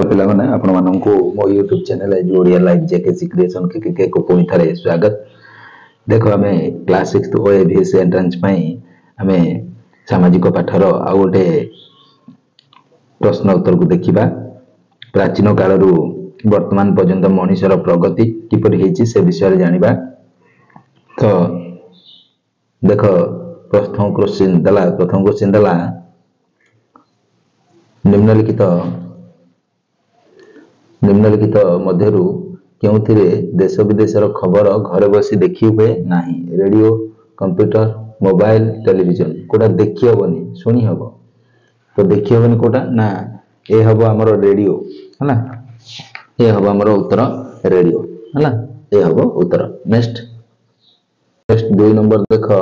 पिला माने आपण माननकु मो YouTube चैनल जोड़िया लाइव जेकेसी क्रिएशन के को पुणी थारे स्वागत। देखो आमे क्लास 6 ओएबीएस एंट्रेंस पई आमे सामाजिक पाठर आ गोटे प्रश्न उत्तर को देखिबा। प्राचीन कालरू वर्तमान पर्यंत मनुष्यर प्रगति किपरि हेछि से विषय जानिबा। तो देखो प्रथम क्वेश्चन दला निम्नलिखित मध्यरु केउथिरे देश विदेशर खबर घरे बसी देखि हुए नाही। रेडियो, कंप्यूटर, मोबाइल, टेलीविजन कोटा देखि हबनी सुनी हबो। तो देखि हबनी कोटा ना ए हबो हमरो रेडियो हला। ए हबो हमरो उत्तर रेडियो हला। ए हबो उत्तर। नेक्स्ट 2 नंबर देखो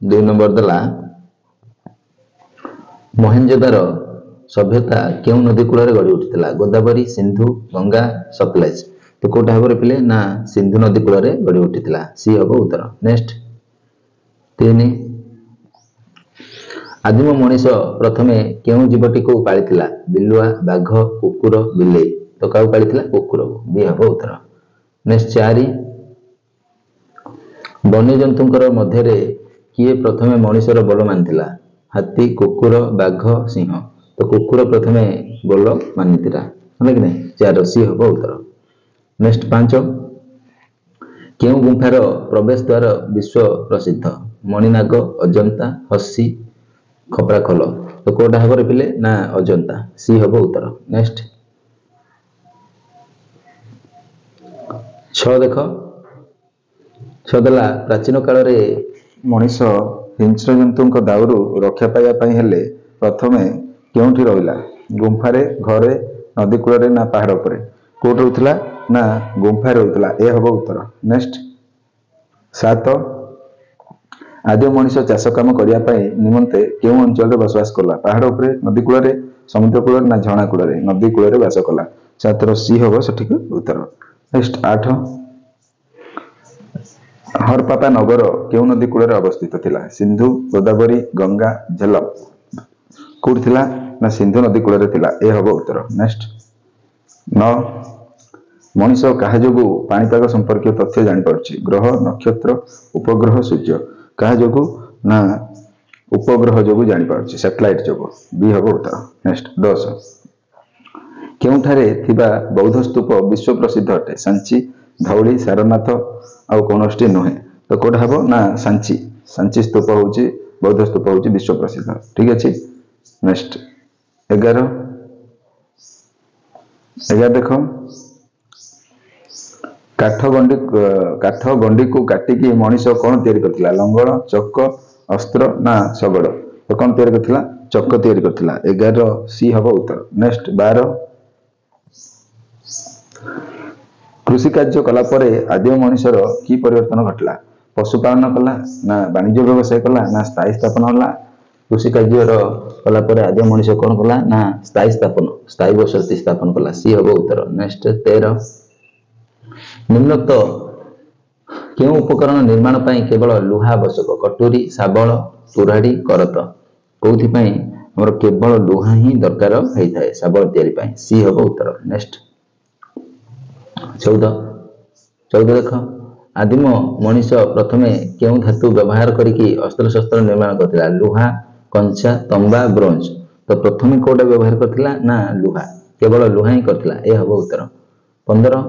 2 नंबर दला मोहेंजोदारो सभ्यता केउ नदी कूल गढ़ी उठिला। गोदावरी, सिंधु, गंगा, सतलेज। तो कोटा हबरे पिले ना सिंधु नदी कूल गढ़ी उठिला। सी हबो उत्तर। नेक्स्ट 3 आदिम मनीष प्रथमे केउ जीवटी को पालिथिला। बिलुआ, बाघ, कुकुर, बिलेई। तो काउ पालिथिला कुकुर। बी हबो उत्तर। नेक्स्ट 4 वन्य जंतुंकर मध्यरे किए प्रथमे मनीषर बल मानिथिला। हाथी, कुकुर, बाघ, सिंह। तो कुकुर प्रथमे बल मानिथिला हले कि नहीं। 4 सी हबो उत्तर। नेक्स्ट 5 केउ गुंफार प्रवेश द्वार विश्व प्रसिद्ध। मणिनाग, अजंता, हस्सी, खपराखोल। तो कोटा हबरे पिले ना अजंता। सी हबो उत्तर। नेक्स्ट 6 देखो 6 दला प्राचीन काल रे मनीष हिंस्र जंतुंक दाउरू रक्षा पाइबा पई हेले प्रथमे केउठी रहिला। गुंफारे, घरे, नदी कूलरे ना पहाड़ उपरे। कोट रहउतला ना गुंफारे रहउतला। ए हबो उत्तर। नेक्स्ट 7 आदिम मनीष चाष काम करिया पई निमंते केउ अंचल रे बसवास करला। पहाड़ उपरे, नदी कूलरे, समुद्र कूलरे ना झणा कूलरे। नदी कूलरे वास करला। 7 सी हबो सठिक उत्तर। नेक्स्ट 8 हरपापा नगर केउ नदी कूलरे अवस्थित थिला। सिंधु, गोदावरी, गंगा, झेलम। कोड थिला ना सिंधु नदी कूलरे थिला। ए हबो उत्तर। नेक्स्ट 9 मनीष काहा जोगु पाणीपाग संपर्क तथ्य जानि पारुछि। ग्रह, नक्षत्र, उपग्रह, सूर्य। काहा जोगु ना उपग्रह जोगु जानि पारुछि, सैटेलाइट जोगु। बी हबो उत्तर। नेक्स्ट 10 केउठारे थिबा बौद्ध स्तूप विश्व प्रसिद्ध अटे। सांची, धौली, सारनाथ आ कोनोष्टी नहे। तो कोड हबो ना सांची स्तूप होछि बौद्ध स्तूप होछि विश्व प्रसिद्ध। ठीक अछि। नेक्स्ट 11 देखो काठ गंडी को काटिकी मनीष कौन तैयारी करथिला। लंगड़, चक, अस्त्र ना शगड़। तो कौन तैयारी करथिला चक तैयारी करथिला। 11 सी हबो उत्तर। नेक्स्ट 12 कृषि कार्य कला परे आदिम मनीषर की परिवर्तन घटला। पशुपालन कला ना वाणिज्य व्यवसाय कला ना स्थायी स्थापन होला। कृषि कार्य कला परे आदिम मनीष कौन कला ना स्थायी बसति स्थापन कला। सी हबो उत्तर। नेक्स्ट 13 निम्नोक्त केउ उपकरण निर्माण पई केवल लुहा आवश्यक। कटोरी, शाबळ, कुराड़ी, करत। कोउथि पई हमर केवल लुहा ही दरकार हेइथाय शाबळ तयारी पई। सी हबो उत्तर। नेक्स्ट 14 देखो आदिम मनीष प्रथमे केउ धातु व्यवहार करिकी अस्त्र शस्त्र निर्माण करथिला। लुहा, कंचा, तंबा, ब्रोंज। तो प्रथमे कोडा व्यवहार करथिला ना लुहा। केवल लुहा ही करथिला। ए हबो उत्तर। 15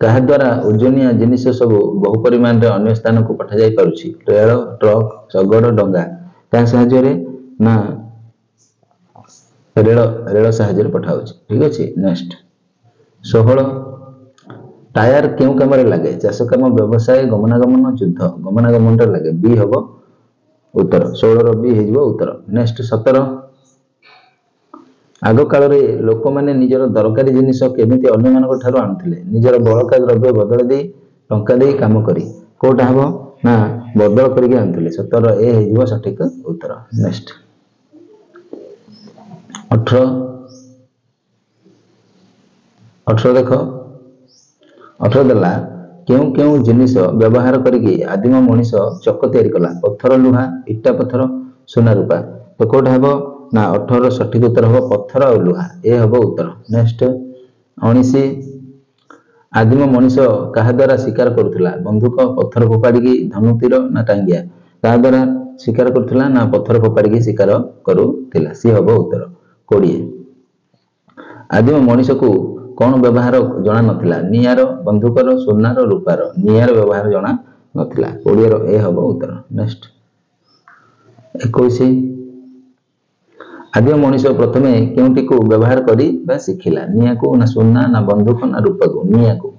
काहा द्वारा ओजनिया जिनिस सब बहु परिमाण रे अन्य स्थान को पठा जाई पारुछि। रेल, ट्रक, शगड़, डंगा। का सहाय्य रे ना रेल सहाय्य रे पठाउछि। ठीक अछि। नेक्स्ट 16 टायर केउ काम रे लागे। चाष काम, व्यवसाय, गमनागमन, युद्ध। गमनागमन रे लागे। बी हबो उत्तर। 16 रो बी हेजिबो उत्तर। नेक्स्ट 17 आग काल रे लोक माने निजर दरकारी जिनिस केमिति अन्य मानक ठारो आनुथिले। निजर बळका द्रव्य बदल देई टंका देई काम करी। कोटा हबो ना बदल करिके आनुथिले। 17 ए हेजिबो सठिक उत्तर। नेक्स्ट 18 देखो 18 देला केउ केउ जिनिस व्यवहार करिके आदिम मनीष चक तयारी कला। पत्थर, लुहा, इटा पत्थर, सोना रूपा। तो कोटा हबो ना 18 सठिक उत्तर हम पत्थर और लुहा ए हम उत्तर। नेक्स्ट 19 आदिम मनीष क्या द्वारा शिकार करुला बंधुक पत्थर फोपाड़ी धनु तीर ना टांगिया क्या द्वारा शिकार करुला ना पत्थर फोपाड़ी शिकार करुला सी हम उत्तर। 20 आदिम मनीष को कौन व्यवहार जना नथिला नियार बंधुकर सोनार रूपार नियार व्यवहार जना नथिला 20 ए हम उत्तर। नेक्स्ट 21 आदिम मनीष प्रथमे केउटी को व्यवहार करी बा शिखिला निया को ना सोना ना बंधुक ना रूपा को निया को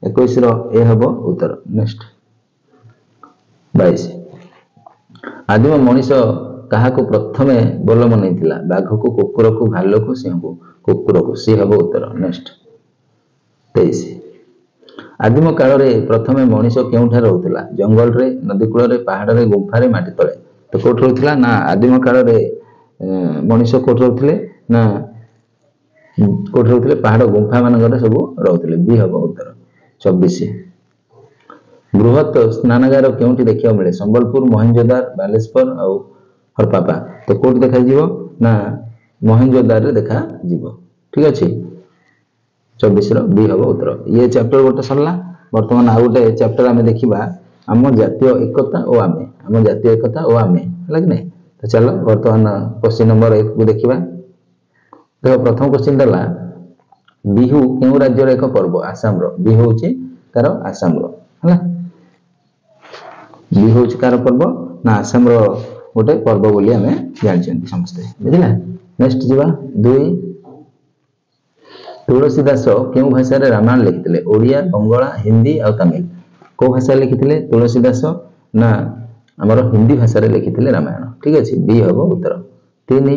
21 ए हम उत्तर। नेक्स्ट 22 आदिम मनीष कहा को प्रथमे बोल मनईला बाघ को कुकुर को भालू को सिंह को कुकुर को सी हम उत्तर। नेक्स्ट 23 आदिम काल में प्रथमे मनीष केउठा रहउतला जंगल रे नदी कूल रे पहाड़ रे गुंफा रे माटी तले तो कोठ रहउतला ना आदिम काल रे मनीष कोठ रहउतले ना कोठ रहउतले पहाड़ गुंफा मानकर सब रहउतले बी हम उत्तर। 24 बृहत स्नानागार केउठी देखिया मिले संबलपुर मोहनजोदार बालेश्वर और हरपापा तो कोठ देखा जीवो ना मोहनजोदार रे देखा जीवो ठीक अछि। 24 बी हम उत्तर। ये चैप्टर गोटे सरला वर्तमान आ गोटे चैप्टर आमे देखिबा आम जातीय एकता और आमे आम जातीय एकता और आमे है कि नहीं तो चलो वर्तमान क्वेश्चन नंबर 1 को देखिबा। देखो प्रथम क्वेश्चन दला बिहू केउ राज्यर एक पर्व आसाम रो बिहू होची तार आसाम रो हला बिहू होची कार पर्व ना आसाम रो गोटे पर्व बोली आमे जानछन्ती समस्त बुझिला। नेक्स्ट जीवा 2 तुलसीदास केउ भाषा रे रामायण लिखिथिले ओडिया बंगला हिंदी और तमिल को भाषा लिखिथिले तुलसीदास ना हमर हिंदी भाषा रे लिखिथिले रामायण ठीक अछि बी हम उत्तर। 3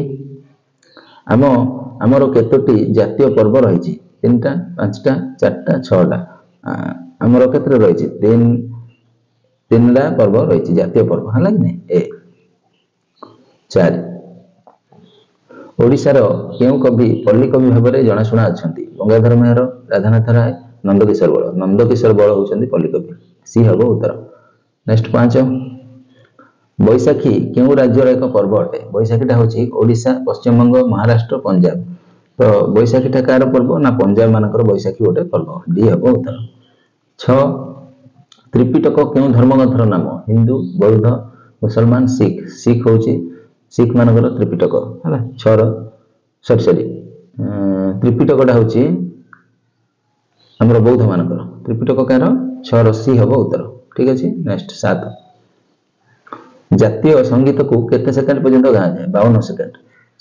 आमर केतोटी जातीय पर्व रही 3टा 5टा 4टा 6टा आमर केतरे रही 3टा पर्व रही जातीय पर्व है कि नहीं ए 4 ओडिशार केउ कवि पल्ली कवि भाव में जनाशुना अच्छा गंगाधर मेहर राधानाथ राय नंदकिशोर बल होती पल्ली कवि सी हम उत्तर। नेक्स्ट 5 बैशाखी केउ राज्यर एक पर्व अटे बैशाखीटा हूँ ओडिशा पश्चिमबंग महाराष्ट्र पंजाब तो बैशाखीटा कार पर्व ना पंजाब मानकर बैशाखी गोटे पर्व डी हम उत्तर। 6 त्रिपिटक केउ धर्मग्रंथर नाम हिंदू बौद्ध मुसलमान सिख सिख हूँ सिख मानकर त्रिपिटक है 6 सरी त्रिपिटकटा हूँ आमर बौद्ध मानकर त्रिपिटक कार 6 सी हम उत्तर ठीक अच्छे। नेक्स्ट 7 जातीय संगीत को केते सेकेंड पर्यंत गा जाए 52 सेकेंड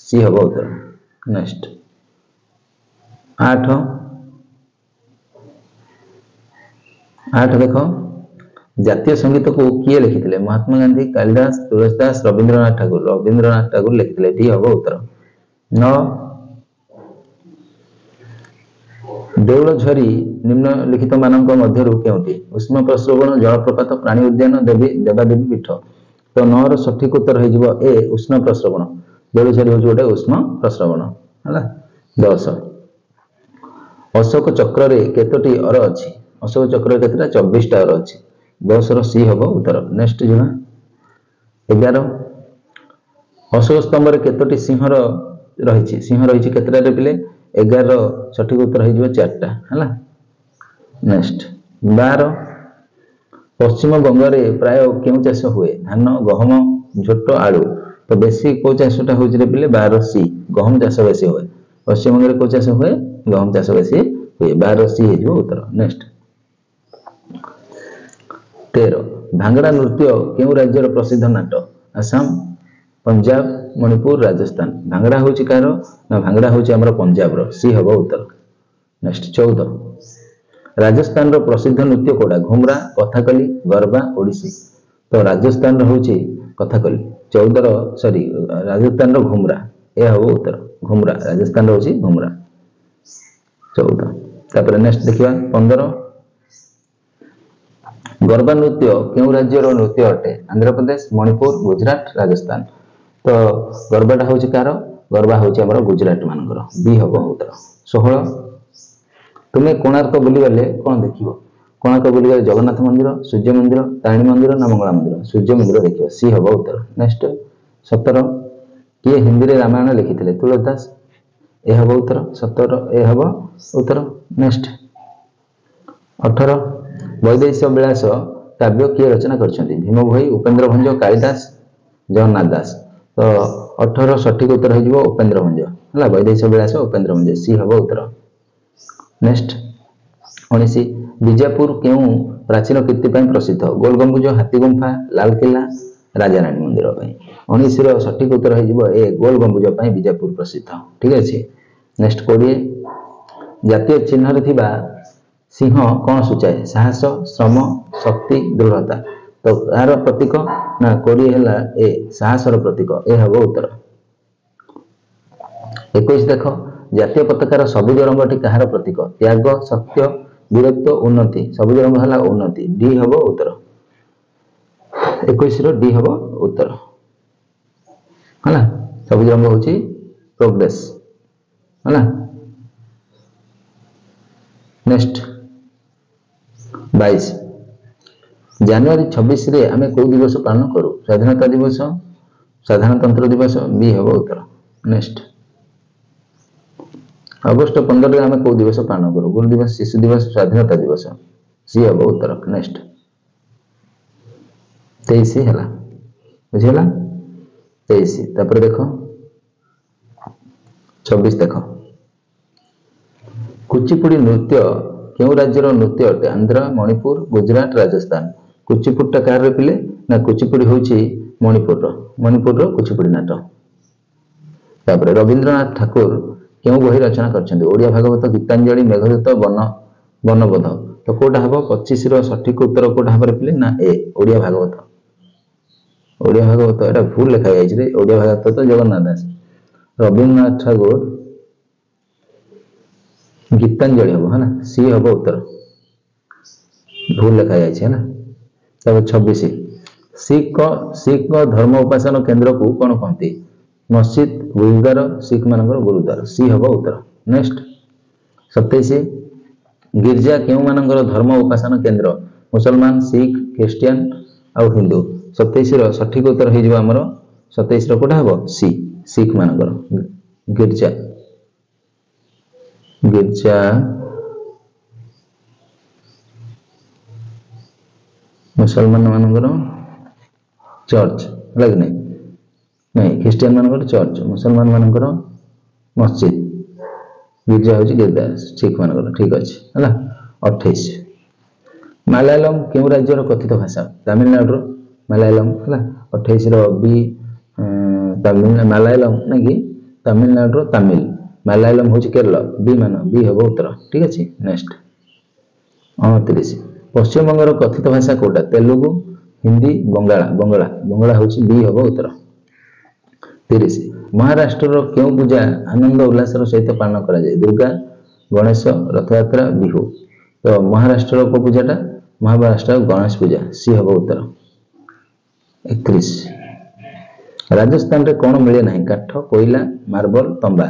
सी हम उत्तर। नेक्स्ट 8 देख जातीय संगीत को किए लिखिथिले महात्मा गांधी कालिदास तुलसीदास रविंद्रनाथ ठाकुर लिखिथिले डी हम उत्तर। 9 देउल झरी निम्नलिखित मानक मध्यरु केउटी उष्म प्रस्रवण जलप्रपात प्राणी उद्यान देवी देवादेवी पीठ तो 9 सठिक उत्तर हो ए उष्ण प्रस्रवण देउल झरी हूँ गोटे उष्ण प्रस्रवण है। 10 अशोक चक्र रे केतोटी अर अच्छी अशोक चक्र केतटा 24टा अर अच्छी 10 सी हम उत्तर। नेक्स्ट जीवा 11 अशोक स्तंभ रे केतोटी सिंह रही केतटा पिले 11 सठिक उत्तर हो 4टा है। नेक्स्ट 12 पश्चिम बंग में प्राय क्यों चाष हुए धान गहम झोट आलू तो बेसी को चाषटा हूँ पिले 12 सी गहम चाष बेसी हुए पश्चिम बंग में को चाष हुए गहम चाष बेसी हुए 12 सी हो उत्तर। नेक्स्ट 13 भांगड़ा नृत्य क्यों राज्यर प्रसिद्ध नाट आसाम पंजाब मणिपुर राजस्थान भांगड़ा हूँ कार ना भांगड़ा हूँ आम पंजाब सी हम उत्तर। नेक्स्ट 14 राजस्थान रो प्रसिद्ध नृत्य कोड़ा घुमरा कथाकली गरबा ओडिसी तो राजस्थान हूँ कथाकली 14 सॉरी राजस्थान रो घुमरा ए हम उत्तर घुमरा राजस्थान हूँ घुमरा 14 तापर नेक्स्ट देखिबा 15 गरबा नृत्य क्यों राज्यर नृत्य अटे आंध्र प्रदेश मणिपुर गुजरात राजस्थान तो गरबाटा हूँ कार गरबा हूँ आम गुजरात मानकर बी हम उत्तर। 16 तुम्हें कोणार्क बुली गले कौन देख कोणार्क बुली गले जगन्नाथ मंदिर सूर्य मंदिर तारिणी मंदिर ना मंगला मंदिर सूर्य मंदिर देखिए सी हम उत्तर। नेक्स्ट 17 किए हिंदी रे रामायण लिखिथिले तुलसीदास ए हबो उत्तर 17 ए हबो उत्तर। नेक्स्ट 18 वैदेशिक विलास काव्य किए रचना करछन्ती भीम भोई उपेंद्र भंज कालिदास जगन्नाथ दास। तो 18 सठिक उत्तर हो उपेंद्र भंज है वैदेशिक विलास उपेंद्र भंज सी हम उत्तर। नेक्स्ट 19 बीजापुर क्यों प्राचीन कीर्ति प्रसिद्ध गोल गंबुज हाथी गुंफा लालकिला राजाराणी मंदिर 19 सठिक उत्तर हो ए गोल गंबुज बीजापुर प्रसिद्ध ठीक अच्छे। नेक्स्ट 20 जातीय चिन्ह थिबा सिंह कौन सूचाए साहस श्रम शक्ति दृढ़ता। तो यार प्रतीक ना 20 है ए साहसर प्रतीक ए हम उत्तर। 21 देख जातीय पताकार सबुज रंगटी कहार प्रतीक त्याग सत्य वीरत्व उन्नति सबुज रंग है उन्नति डी हम उत्तर। 21 डी हम उत्तर है सबुज रंग हूँ प्रोग्रेस है। नेक्स्ट 22 जनवरी 26 रे आमे कोई दिवस पालन करू स्वाधीनता दिवस साधारणतंत्र दिवस बी हम उत्तर। नेक्स्ट अगस्त 15 रे आमे कोई दिवस पालन करू गुरु दिवस शिशु दिवस स्वाधीनता दिवस सी हम उत्तर। नेक्स्ट 23 है बुझेगा 23 तापर देख 26 देख कुचिपुड़ी नृत्य क्यों राज्यर नृत्य अटे आंध्र मणिपुर गुजरात राजस्थान। कुचिपुड़ा कार पिले ना कुचिपुड़ी हूँ मणिपुर कुचिपुड़ी नाट। तापर रवींद्रनाथ ठाकुर क्यों बही रचना करछन्ती ओडिया भागवत गीतांजलि मेघदूत बनबोध। तो कोटा हम 25 सठिक उत्तर कोटा हम पिले ना ए ओडिया भागवत एटा भूल लिखा जाए ओडिया भागवत तो जगन्नाथ दास रवींद्रनाथ ठाकुर गीतांजलि हम है ना सी हम उत्तर भूल लिखा जाए। तब 26 सिख धर्म उपासन केन्द्र को कौन कहती मस्जिद गुरुद्वार सिख मान गुरुद्वार सी हम उत्तर। नेक्स्ट 27 गिरजा क्यों मान धर्म उपासन केन्द्र मुसलमान सिख ख्रीस्टियान आउ हिंदू। 27 सठिक उत्तर हो 27 कोटा हम सी सिख मान गिरजा मुसलमान मानकर चर्च है कि नहीं ख्रीस्टियान मानकर चर्च मुसलमान मानकर मस्जिद गिरजा हूँ गिरजा सिख मानकर ठीक अच्छे है। 28 मालयालम क्यों राज्यर कथित भाषा तमिलनाडु मालयालम है 28 बी मालयालम ना कि तमिलनाडु तमिल मालयालम हूँ केरल बी मान बी हम उत्तर ठीक अच्छे। नेक्स्ट 29 पश्चिम बंगर कथित भाषा कोटा तेलुगु हिंदी बंगाला हूँ बी हम उत्तर। 30 महाराष्ट्र क्यों पूजा आनंद उल्लासर सहित पालन करा जाए दुर्गा गणेश रथयात्रा बिहू। तो महाराष्ट्र को पूजाटा महाराष्ट्र गणेश पूजा सी हम उत्तर। 31 राजस्थान रे कौन मिले ना काठ कोयला मार्बल तंबा।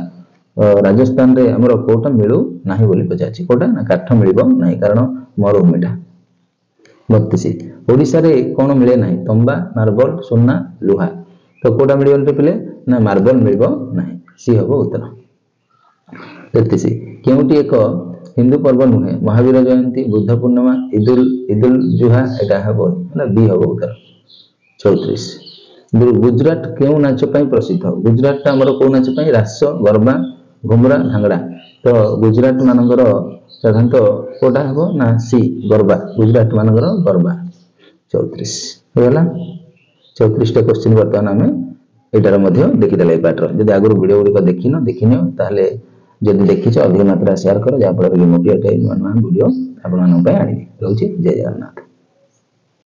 राजस्थान रे हमर कोटा मिलू नाही बोली पचाची कोटा ना काठ मिलिबो नाही कारण मरुभूमिटा। 32 ओडिशा रे कौन मिले नाही तंबा मार्बल सोना लुहा। तो कोटा मिलिबो पिले ना मार्बल मिलिबो नाही सी हम उत्तर। 33 केउटी एक हिंदू पर्व नुहे महावीर जयंती बुद्ध पूर्णिमा ईदुल जुहा एटा हबो ना बी हम उत्तर। 34 गुजरात क्यों नाच प्रसिद्ध गुजरात आमर कौ नाच रास गरबा घुमरा भांगड़ा। तो गुजरात मानकर साधारणतः कोटा हम ना सी गरबा गुजरात मानकर गरबा। 34 होगा 34टा क्वेश्चन बर्तमान आम यार देखीदे पार्टर जब आगुरी वीडियो गुड़िक देखिन ताहले जब देखीच अधिक मात्रा शेयर कर जहाँफल मोटिवेट नुआ नुआ वीडियो आपण आनी रोचे जय जगन्नाथ।